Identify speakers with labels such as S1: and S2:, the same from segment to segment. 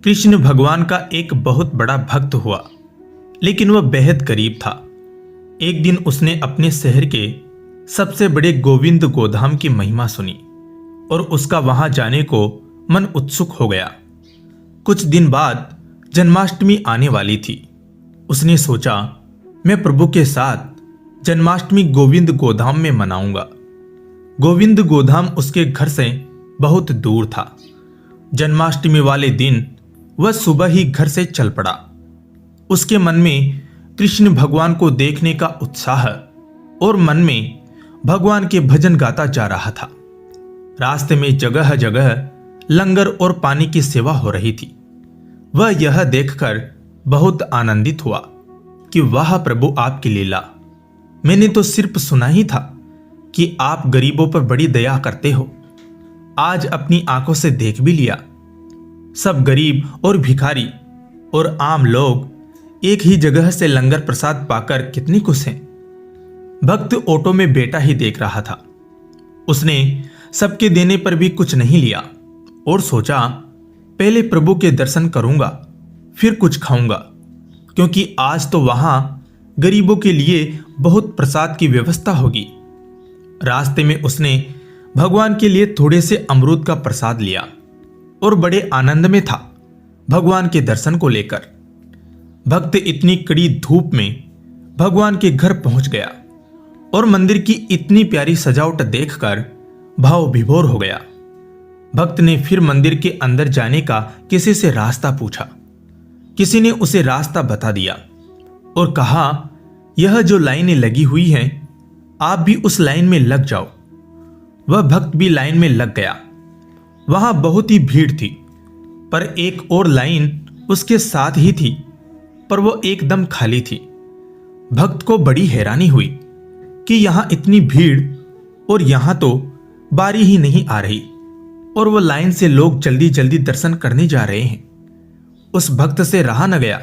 S1: कृष्ण भगवान का एक बहुत बड़ा भक्त हुआ, लेकिन वह बेहद गरीब था। एक दिन उसने अपने शहर के सबसे बड़े गोविंद गोधाम की महिमा सुनी और उसका वहां जाने को मन उत्सुक हो गया। कुछ दिन बाद जन्माष्टमी आने वाली थी। उसने सोचा, मैं प्रभु के साथ जन्माष्टमी गोविंद गोधाम में मनाऊंगा। गोविंद गोधाम उसके घर से बहुत दूर था। जन्माष्टमी वाले दिन वह सुबह ही घर से चल पड़ा। उसके मन में कृष्ण भगवान को देखने का उत्साह और मन में भगवान के भजन गाता जा रहा था। रास्ते में जगह जगह लंगर और पानी की सेवा हो रही थी। वह यह देखकर बहुत आनंदित हुआ कि वाह प्रभु, आपकी लीला। मैंने तो सिर्फ सुना ही था कि आप गरीबों पर बड़ी दया करते हो। आज अपनी आंखों से देख भी लिया। सब गरीब और भिखारी और आम लोग एक ही जगह से लंगर प्रसाद पाकर कितनी खुश हैं। भक्त ऑटो में बैठा ही देख रहा था। उसने सबके देने पर भी कुछ नहीं लिया और सोचा, पहले प्रभु के दर्शन करूंगा, फिर कुछ खाऊंगा, क्योंकि आज तो वहां गरीबों के लिए बहुत प्रसाद की व्यवस्था होगी। रास्ते में उसने भगवान के लिए थोड़े से अमरूद का प्रसाद लिया और बड़े आनंद में था भगवान के दर्शन को लेकर। भक्त इतनी कड़ी धूप में भगवान के घर पहुंच गया और मंदिर की इतनी प्यारी सजावट देखकर भाव विभोर हो गया। भक्त ने फिर मंदिर के अंदर जाने का किसी से रास्ता पूछा। किसी ने उसे रास्ता बता दिया और कहा, यह जो लाइनें लगी हुई हैं, आप भी उस लाइन में लग जाओ। वह भक्त भी लाइन में लग गया। वहां बहुत ही भीड़ थी, पर एक और लाइन उसके साथ ही थी, पर वो एकदम खाली थी। भक्त को बड़ी हैरानी हुई कि यहां इतनी भीड़ और यहां तो बारी ही नहीं आ रही और वो लाइन से लोग जल्दी जल्दी दर्शन करने जा रहे हैं। उस भक्त से रहा न गया।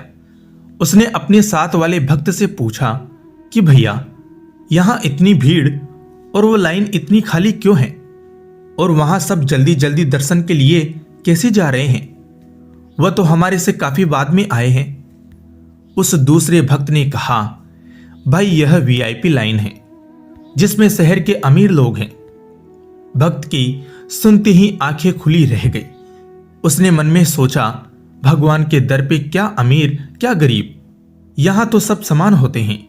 S1: उसने अपने साथ वाले भक्त से पूछा कि भैया, यहां इतनी भीड़ और वो लाइन इतनी खाली क्यों है, और वहां सब जल्दी जल्दी दर्शन के लिए कैसे जा रहे हैं? वह तो हमारे से काफी बाद में आए हैं। उस दूसरे भक्त ने कहा, भाई यह वीआईपी लाइन है जिसमें शहर के अमीर लोग हैं। भक्त की सुनते ही आंखें खुली रह गई। उसने मन में सोचा, भगवान के दर पे क्या अमीर क्या गरीब, यहां तो सब समान होते हैं।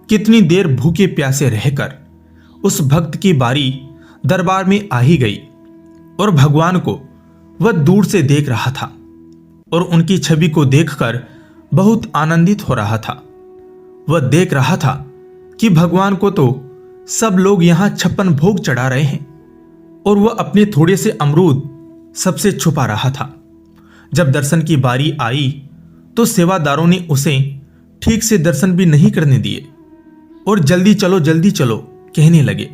S1: कितनी देर भूखे प्यासे रहकर उस भक्त की बारी दरबार में आ ही गई और भगवान को वह दूर से देख रहा था और उनकी छवि को देखकर बहुत आनंदित हो रहा था। वह देख रहा था कि भगवान को तो सब लोग यहां 56 भोग चढ़ा रहे हैं और वह अपने थोड़े से अमरूद सबसे छुपा रहा था। जब दर्शन की बारी आई तो सेवादारों ने उसे ठीक से दर्शन भी नहीं करने दिए और जल्दी चलो कहने लगे।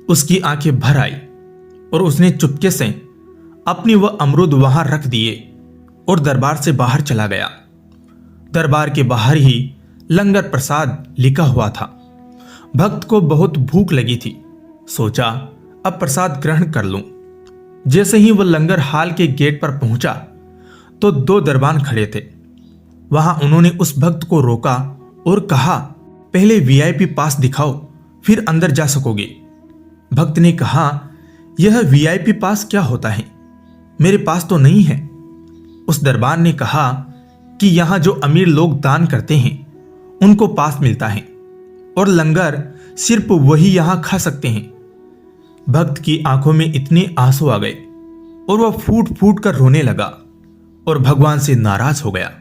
S1: उसकी आंखें भर आई और उसने चुपके से अपनी वह अमरूद वहां रख दिए और दरबार से बाहर चला गया। दरबार के बाहर ही लंगर प्रसाद लिखा हुआ था। भक्त को बहुत भूख लगी थी। सोचा, अब प्रसाद ग्रहण कर लूं। जैसे ही वह लंगर हाल के गेट पर पहुंचा तो 2 दरबान खड़े थे। वहां उन्होंने उस भक्त को रोका और कहा, पहले वीआईपी पास दिखाओ, फिर अंदर जा सकोगे। भक्त ने कहा, यह वीआईपी पास क्या होता है? मेरे पास तो नहीं है। उस दरबार ने कहा कि यहां जो अमीर लोग दान करते हैं उनको पास मिलता है और लंगर सिर्फ वही यहां खा सकते हैं। भक्त की आंखों में इतने आंसू आ गए और वह फूट फूट कर रोने लगा और भगवान से नाराज हो गया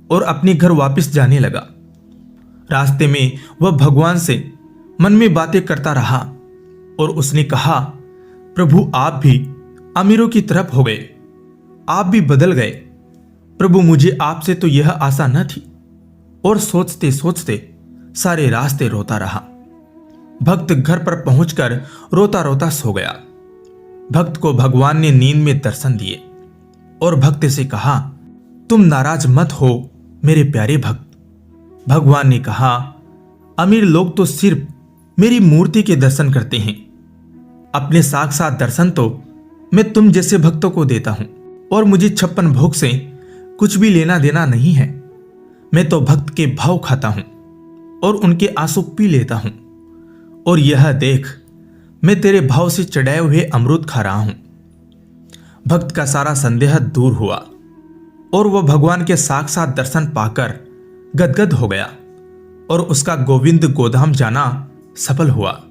S1: और अपने घर वापस जाने लगा। रास्ते में वह भगवान से मन में बातें करता रहा और उसने कहा, प्रभु आप भी अमीरों की तरफ हो गए, आप भी बदल गए। प्रभु मुझे आपसे तो यह आशा न थी। और सोचते सोचते सारे रास्ते रोता रहा। भक्त घर पर पहुंचकर रोता रोता सो गया। भक्त को भगवान ने नींद में दर्शन दिए और भक्त से कहा, तुम नाराज मत हो मेरे प्यारे भक्त। भगवान ने कहा, अमीर लोग तो सिर्फ मेरी मूर्ति के दर्शन करते हैं, अपने साक्षात दर्शन तो मैं तुम जैसे भक्तों को देता हूं। और मुझे 56 भोग से कुछ भी लेना देना नहीं है। मैं तो भक्त के भाव खाता हूं और उनके आंसू पी लेता हूं। और यह देख, मैं तेरे भाव से चढ़ाए हुए अमृत खा रहा हूं। भक्त का सारा संदेह दूर हुआ और वह भगवान के साक्षात दर्शन पाकर गदगद हो गया और उसका गोविंद गोधाम जाना सफल हुआ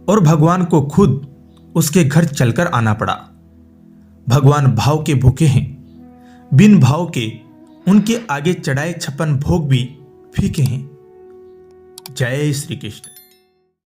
S1: और भगवान को खुद उसके घर चलकर आना पड़ा। भगवान भाव के भूखे हैं, बिन भाव के उनके आगे चढ़ाए 56 भोग भी फीके हैं। जय श्री कृष्ण।